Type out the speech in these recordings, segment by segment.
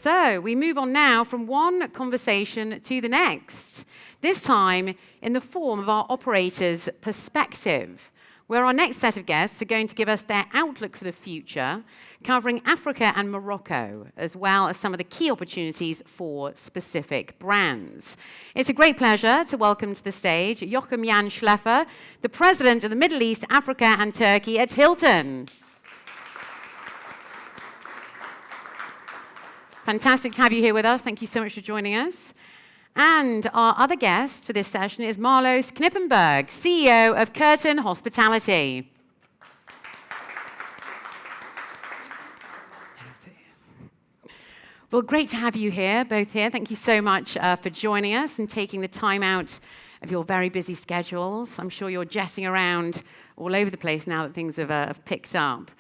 So we move on now from one conversation to the next, this time in the form of our operator's perspective, where our next set of guests are going to give us their outlook for the future, covering Africa and Morocco, as well as some of the key opportunities for specific brands. It's a great pleasure to welcome to the stage Jochem-Jan Sleiffer, the President of the Middle East, Africa and Turkey at Hilton. Fantastic to have you here with us. Thank you so much for joining us. And our other guest for this session is Marloes Knippenberg, CEO of Kerten Hospitality. Well, great to have you here, both here. Thank you so much for joining us and taking the time out of your very busy schedules. I'm sure you're jetting around all over the place now that things have picked up.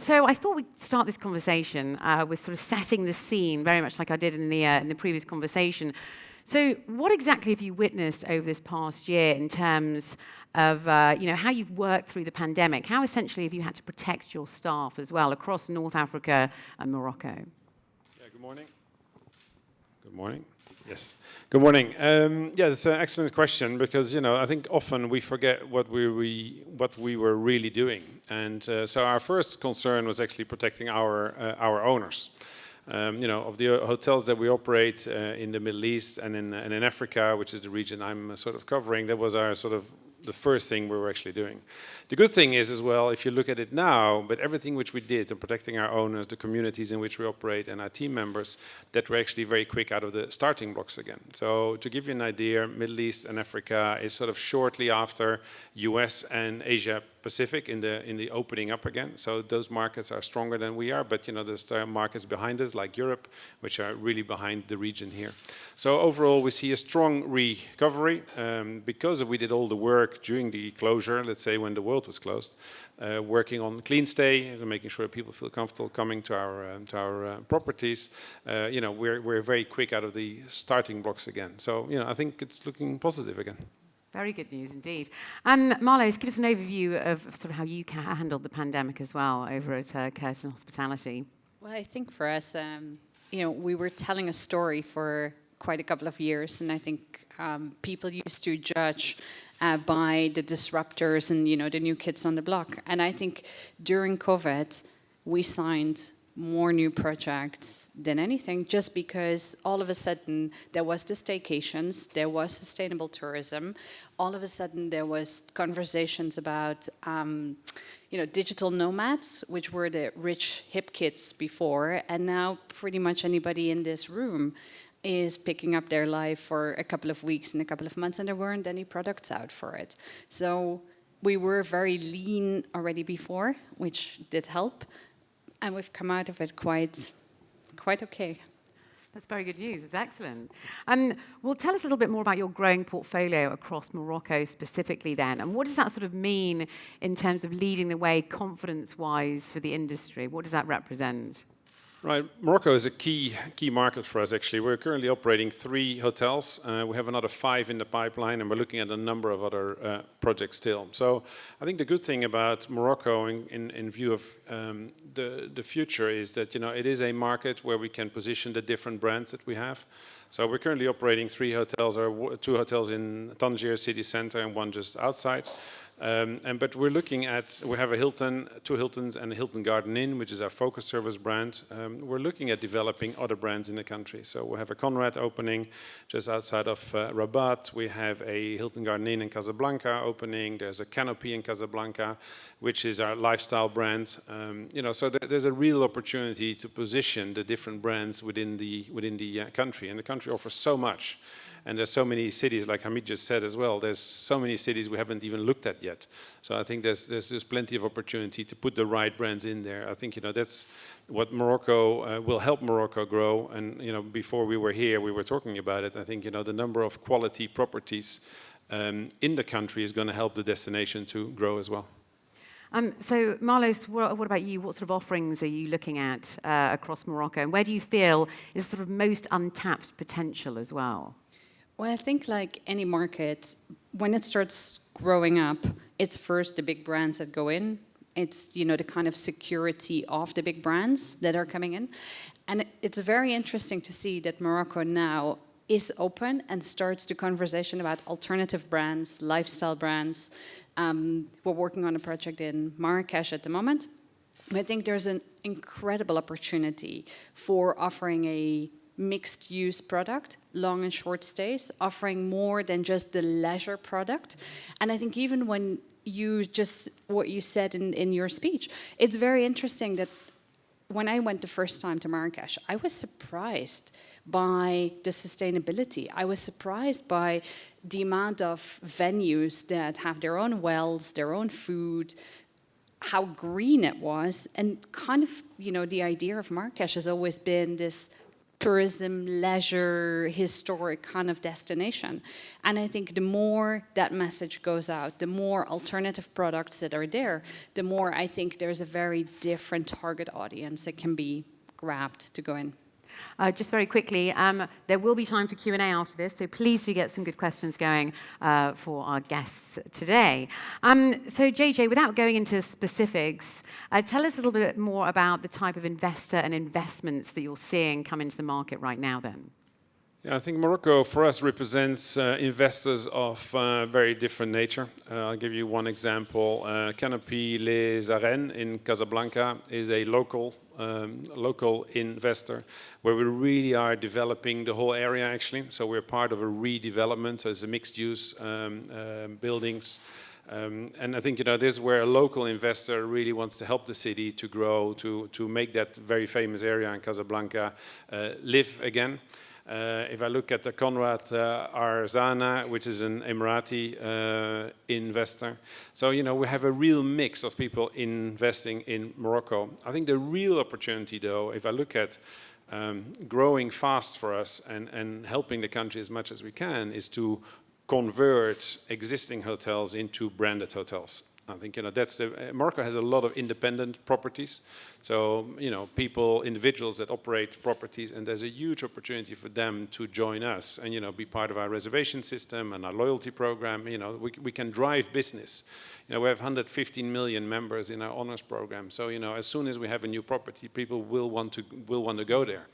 So I thought we'd start this conversation with sort of setting the scene, very much like I did in the previous conversation. So what exactly have you witnessed over this past year in terms of how you've worked through the pandemic? How essentially have you had to protect your staff as well across North Africa and Morocco? Yeah, good morning. Good morning. Yes. Good morning. Yeah, that's an excellent question because I think often we forget what we were really doing, and so our first concern was actually protecting our owners. Of the hotels that we operate in the Middle East and in Africa, which is the region I'm sort of covering, that was our sort of the first thing we were actually doing. The good thing is as well, if you look at it now, but everything which we did in protecting our owners, the communities in which we operate, and our team members, that we're actually very quick out of the starting blocks again. So to give you an idea, Middle East and Africa is sort of shortly after US and Asia Pacific in the opening up again. So those markets are stronger than we are, but there's markets behind us like Europe, which are really behind the region here. So overall, we see a strong recovery because we did all the work during the closure, let's say when the world was closed, working on clean stay, making sure people feel comfortable coming to our properties. We're very quick out of the starting blocks again. So I think it's looking positive again. Very good news indeed. Marloes, give us an overview of sort of how you handled the pandemic as well over at Kerten Hospitality. Well, I think for us, we were telling a story for quite a couple of years, and I think people used to judge by the disruptors and the new kids on the block. And I think during COVID, we signed more new projects than anything, just because all of a sudden there was the staycations, there was sustainable tourism, all of a sudden there was conversations about digital nomads, which were the rich hip kids before, and now pretty much anybody in this room is picking up their life for a couple of weeks and a couple of months, and there weren't any products out for it. So we were very lean already before, which did help. And we've come out of it quite okay. That's very good news. It's excellent. Well, tell us a little bit more about your growing portfolio across Morocco specifically then. And what does that sort of mean in terms of leading the way confidence-wise for the industry? What does that represent? Right, Morocco is a key market for us actually. We're currently operating 3 hotels. We have another 5 in the pipeline, and we're looking at a number of other projects still. So I think the good thing about Morocco in view of the future is that it is a market where we can position the different brands that we have. So we're currently operating 3 hotels, or 2 hotels in Tangier city center and 1 just outside. But we're looking at, we have a Hilton, 2 Hiltons and a Hilton Garden Inn, which is our focus service brand. We're looking at developing other brands in the country. So we have a Conrad opening just outside of Rabat. We have a Hilton Garden Inn in Casablanca opening. There's a Canopy in Casablanca, which is our lifestyle brand. So there's a real opportunity to position the different brands within the country. And the country offers so much. And there's so many cities, like Hamid just said as well, there's so many cities we haven't even looked at yet. So I think there's plenty of opportunity to put the right brands in there. I think that's what Morocco will help Morocco grow. And before we were here, we were talking about it. I think the number of quality properties in the country is going to help the destination to grow as well. So Marloes, what about you? What sort of offerings are you looking at across Morocco? And where do you feel is sort of most untapped potential as well? Well, I think like any market, when it starts growing up, it's first the big brands that go in. It's, the kind of security of the big brands that are coming in. And it's very interesting to see that Morocco now is open and starts the conversation about alternative brands, lifestyle brands. We're working on a project in Marrakesh at the moment. I think there's an incredible opportunity for offering a mixed-use product, long and short stays, offering more than just the leisure product. And I think even when what you said in your speech, it's very interesting that when I went the first time to Marrakesh, I was surprised by the sustainability. I was surprised by the amount of venues that have their own wells, their own food, how green it was. And kind of, the idea of Marrakesh has always been this tourism, leisure, historic kind of destination. And I think the more that message goes out, the more alternative products that are there, the more I think there's a very different target audience that can be grabbed to go in. Just very quickly, there will be time for Q&A after this, so please do get some good questions going for our guests today. So JJ, without going into specifics, tell us a little bit more about the type of investor and investments that you're seeing come into the market right now then. Yeah, I think Morocco for us represents investors of very different nature. I'll give you one example. Canopy Les Arènes in Casablanca is a local investor where we really are developing the whole area actually. So we're part of a redevelopment, so it's a mixed use buildings. And I think this is where a local investor really wants to help the city to grow, to make that very famous area in Casablanca live again. If I look at the Conrad Arzana, which is an Emirati investor. So, we have a real mix of people investing in Morocco. I think the real opportunity, though, if I look at growing fast for us and helping the country as much as we can, is to convert existing hotels into branded hotels. I think Morocco has a lot of independent properties, so individuals that operate properties, and there's a huge opportunity for them to join us and be part of our reservation system and our loyalty program. We can drive business. We have 115 million members in our honors program, so as soon as we have a new property, people will want to go there.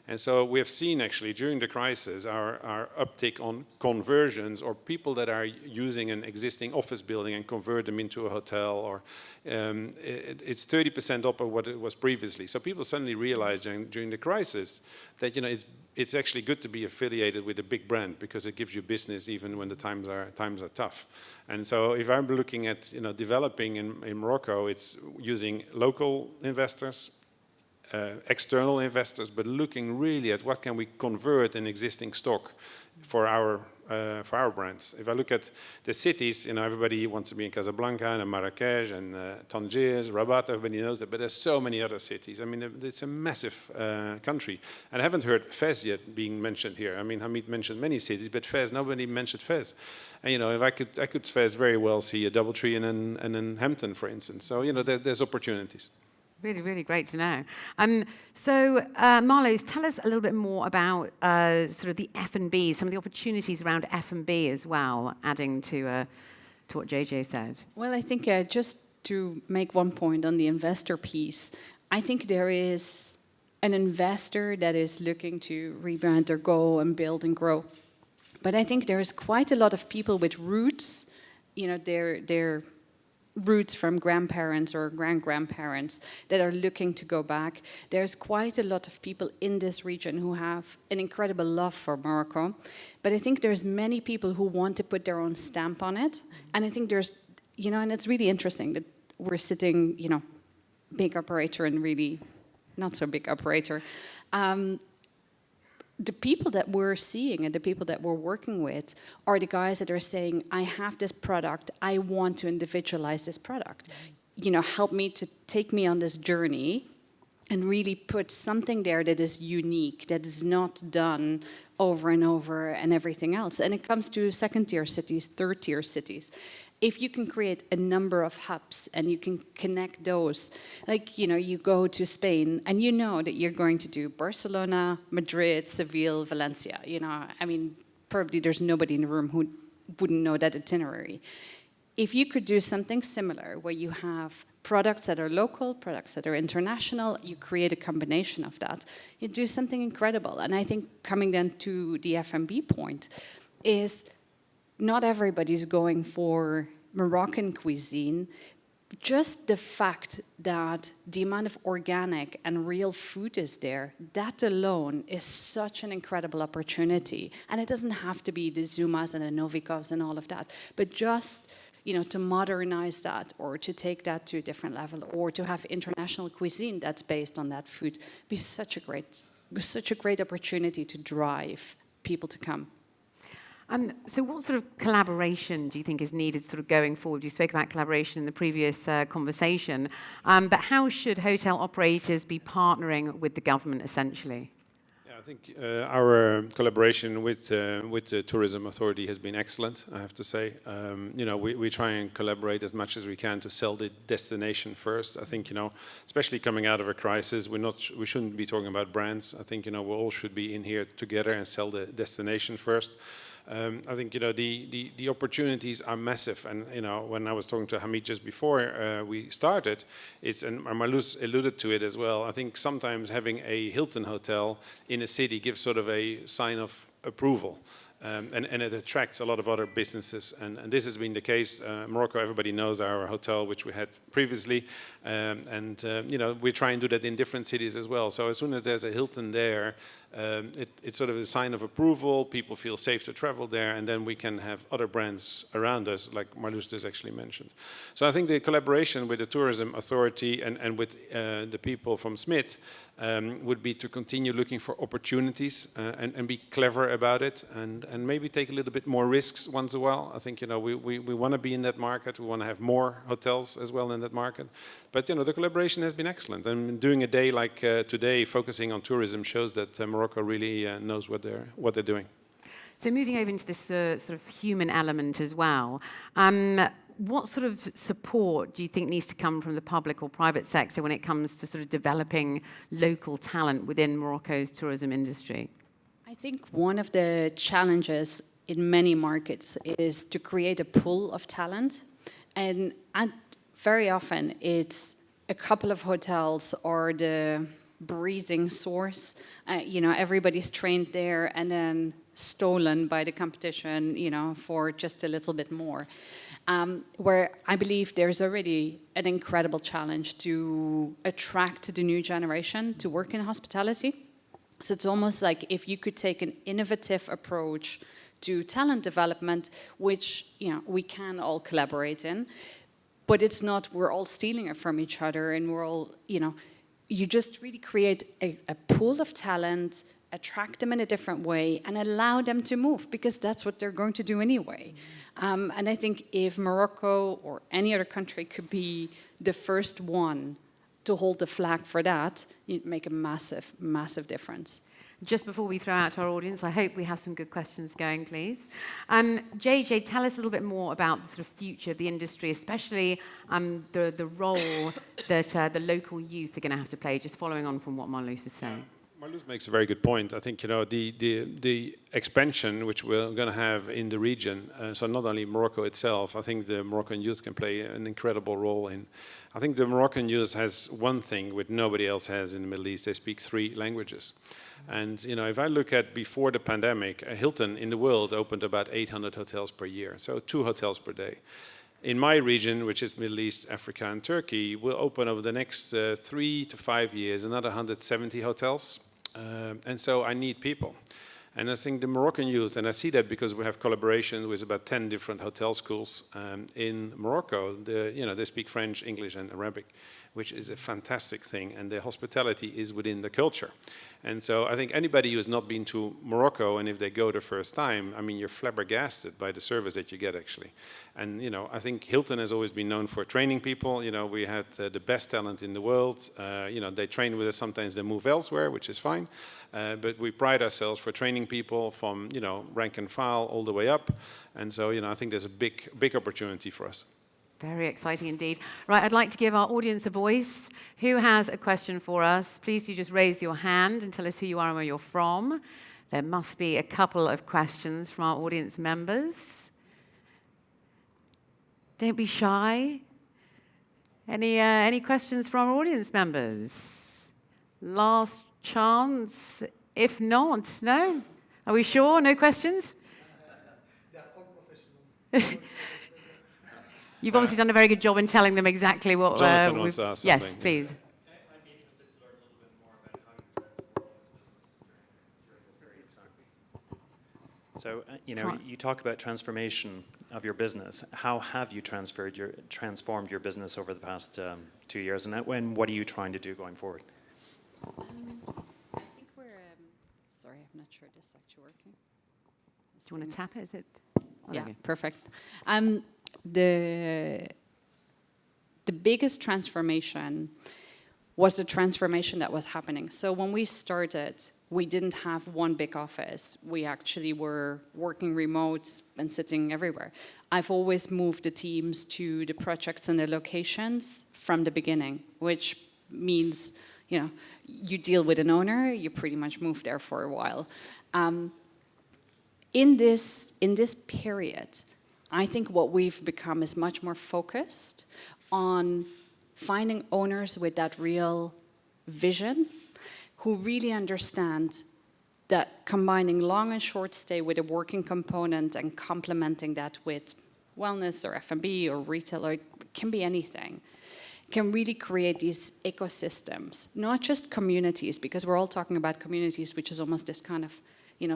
And so we have seen actually during the crisis our uptick on conversions or people that are using an existing office building and convert them into a hotel, or it's 30% up of what it was previously. So people suddenly realized during the crisis that it's actually good to be affiliated with a big brand because it gives you business even when the times are tough. And so if I'm looking at developing in Morocco, it's using local investors, external investors, but looking really at what can we convert in existing stock for our brands. If I look at the cities, everybody wants to be in Casablanca and Marrakesh and Tangier, Rabat, everybody knows that, but there's so many other cities. I mean, it's a massive country. And I haven't heard Fez yet being mentioned here. I mean, Hamid mentioned many cities, but Fez, nobody mentioned Fez. And if I could Fez very well see a DoubleTree and then Hampton, for instance. So, there's opportunities. Really, really great to know. So, Marloes, tell us a little bit more about sort of the F&B, some of the opportunities around F&B as well, adding to what JJ said. Well, I think just to make one point on the investor piece, I think there is an investor that is looking to rebrand or go and build and grow. But I think there is quite a lot of people with roots, they're roots from grandparents or grand-grandparents that are looking to go back. There's quite a lot of people in this region who have an incredible love for Morocco, but I think there's many people who want to put their own stamp on it. And I think there's, and it's really interesting that we're sitting, big operator and really not so big operator. The people that we're seeing and the people that we're working with are the guys that are saying, I have this product, I want to individualize this product. Help me to take me on this journey and really put something there that is unique, that is not done over and over and everything else. And it comes to second-tier cities, third-tier cities. If you can create a number of hubs and you can connect those, you go to Spain and you know that you're going to do Barcelona, Madrid, Seville, Valencia. Probably there's nobody in the room who wouldn't know that itinerary. if you could do something similar, where you have products that are local, products that are international, you create a combination of that, you do something incredible. And I think coming then to the F&B point is not everybody's going for Moroccan cuisine. Just the fact that the amount of organic and real food is there, that alone is such an incredible opportunity. And it doesn't have to be the Zumas and the Novikovs and all of that, but just, you know, to modernize that, or to take that to a different level, or to have international cuisine that's based on that food, be such a great opportunity to drive people to come. So what sort of collaboration do you think is needed sort of going forward? You spoke about collaboration in the previous conversation, but how should hotel operators be partnering with the government essentially? Yeah, I think our collaboration with the Tourism Authority has been excellent, I have to say. You know, we try and collaborate as much as we can to sell the destination first. I think, you know, especially coming out of a crisis, we shouldn't be talking about brands. I think, you know, we all should be in here together and sell the destination first. I think, you know, the opportunities are massive, and, you know, when I was talking to Hamid just before we started, and Marloes alluded to it as well, I think sometimes having a Hilton hotel in a city gives sort of a sign of approval. And it attracts a lot of other businesses, and this has been the case. Morocco, everybody knows our hotel, which we had previously, you know, we try and do that in different cities as well. So as soon as there's a Hilton there, it's sort of a sign of approval. People feel safe to travel there, and then we can have other brands around us, like Marloes just actually mentioned. So I think the collaboration with the Tourism Authority and with the people from SMIT would be to continue looking for opportunities and be clever about it, and maybe take a little bit more risks once in a while. I think, you know, we want to be in that market. We want to have more hotels as well in that market. But, you know, the collaboration has been excellent. And doing a day like today, focusing on tourism, shows that Morocco really knows what they're doing. So moving over into this sort of human element as well, what sort of support do you think needs to come from the public or private sector when it comes to sort of developing local talent within Morocco's tourism industry? I think one of the challenges in many markets is to create a pool of talent, and very often it's a couple of hotels or the breathing source. You know, everybody's trained there and then stolen by the competition, you know, for just a little bit more. Where I believe there's already an incredible challenge to attract the new generation to work in hospitality. So it's almost like if you could take an innovative approach to talent development, which, you know, we can all collaborate in, but it's not we're all stealing it from each other, and we're all, you know, you just really create a pool of talent, attract them in a different way, and allow them to move, because that's what they're going to do anyway. And I think if Morocco or any other country could be the first one to hold the flag for that, you'd make a massive, massive difference. Just before we throw out to our audience, I hope we have some good questions going, please. JJ, tell us a little bit more about the sort of future of the industry, especially the role that the local youth are going to have to play, just following on from what Marloes is saying. Marloes makes a very good point. I think, you know, the expansion which we're going to have in the region, so not only Morocco itself, I think the Moroccan youth can play an incredible role in. I think the Moroccan youth has one thing which nobody else has in the Middle East. They speak 3 languages. And, you know, if I look at before the pandemic, Hilton in the world opened about 800 hotels per year, so 2 hotels per day. In my region, which is Middle East, Africa and Turkey, we'll open over the next 3 to 5 years another 170 hotels. And so I need people. And I think the Moroccan youth, and I see that because we have collaboration with about 10 different hotel schools in Morocco. You know, they speak French, English and Arabic, which is a fantastic thing. And the hospitality is within the culture. And so I think anybody who has not been to Morocco, and if they go the first time, I mean, you're flabbergasted by the service that you get, actually. And, you know, I think Hilton has always been known for training people. You know, we had the best talent in the world. You know, they train with us. Sometimes they move elsewhere, which is fine. But we pride ourselves for training people from, you know, rank and file all the way up. And so, you know, I think there's a big opportunity for us. Very exciting indeed. Right, I'd like to give our audience a voice. Who has a question for us? Please do just raise your hand and tell us who you are and where you're from. There must be a couple of questions from our audience members. Don't be shy. Any questions from our audience members? Last chance. If not, no? Are we sure? No questions? You've obviously done a very good job in telling them exactly what... Jonathan wants to ask something. Yes, please. I'd be interested to learn a little bit more about how you transformed this business during this very time. So, you talk about transformation of your business. How have you transformed your business over the past 2 years, and what are you trying to do going forward? I think we're... sorry, I'm not sure this is actually working. Do you want to tap it? Is it? Oh, Yeah, okay. perfect. The biggest transformation was the transformation that was happening. So when we started, we didn't have one big office. We actually were working remote and sitting everywhere. I've always moved the teams to the projects and the locations from the beginning, which means, you deal with an owner, you pretty much move there for a while. In this period, I think what we've become is much more focused on finding owners with that real vision, who really understand that combining long and short stay with a working component and complementing that with wellness or F&B or retail, or it can be anything, can really create these ecosystems, not just communities, because we're all talking about communities, which is almost this kind of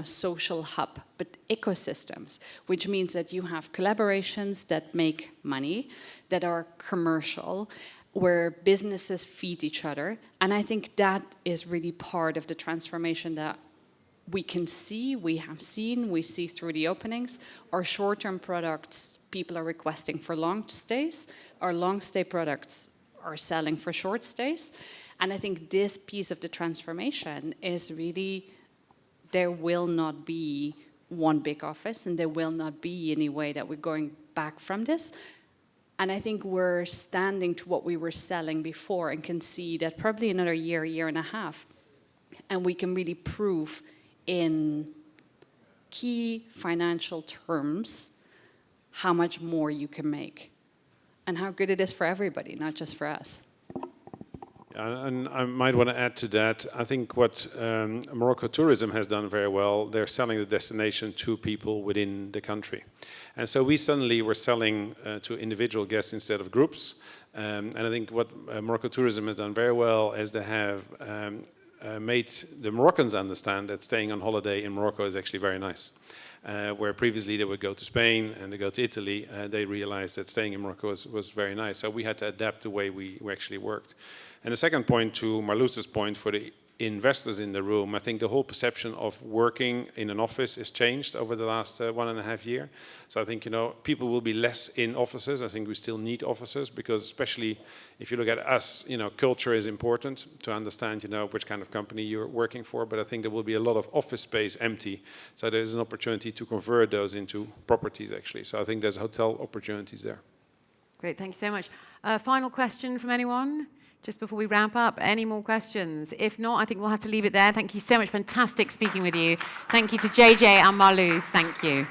social hub, but ecosystems, which means that you have collaborations that make money, that are commercial, where businesses feed each other. And I think that is really part of the transformation that we can see, we have seen, we see through the openings. Our short-term products, people are requesting for long stays. Our long stay products are selling for short stays. And I think this piece of the transformation is really, there will not be one big office, and there will not be any way that we're going back from this. And I think we're standing to what we were selling before and can see that probably another year, year and a half, and we can really prove in key financial terms how much more you can make and how good it is for everybody, not just for us. And I might want to add to that. I think what Morocco Tourism has done very well, they're selling the destination to people within the country. And so we suddenly were selling to individual guests instead of groups. And I think what Morocco Tourism has done very well is they have made the Moroccans understand that staying on holiday in Morocco is actually very nice. Where previously they would go to Spain and they go to Italy, they realized that staying in Morocco was very nice. So we had to adapt the way we actually worked. And the second point, to Marloes' point, for the investors in the room, I think the whole perception of working in an office is changed over the last 1.5 years. So I think, people will be less in offices. I think we still need offices, because especially if you look at us, culture is important to understand, which kind of company you're working for. But I think there will be a lot of office space empty. So there's an opportunity to convert those into properties, actually. So I think there's hotel opportunities there. Great, thank you so much. Final question from anyone? Just before we wrap up, any more questions? If not, I think we'll have to leave it there. Thank you so much. Fantastic speaking with you. Thank you to JJ and Marloes. Thank you.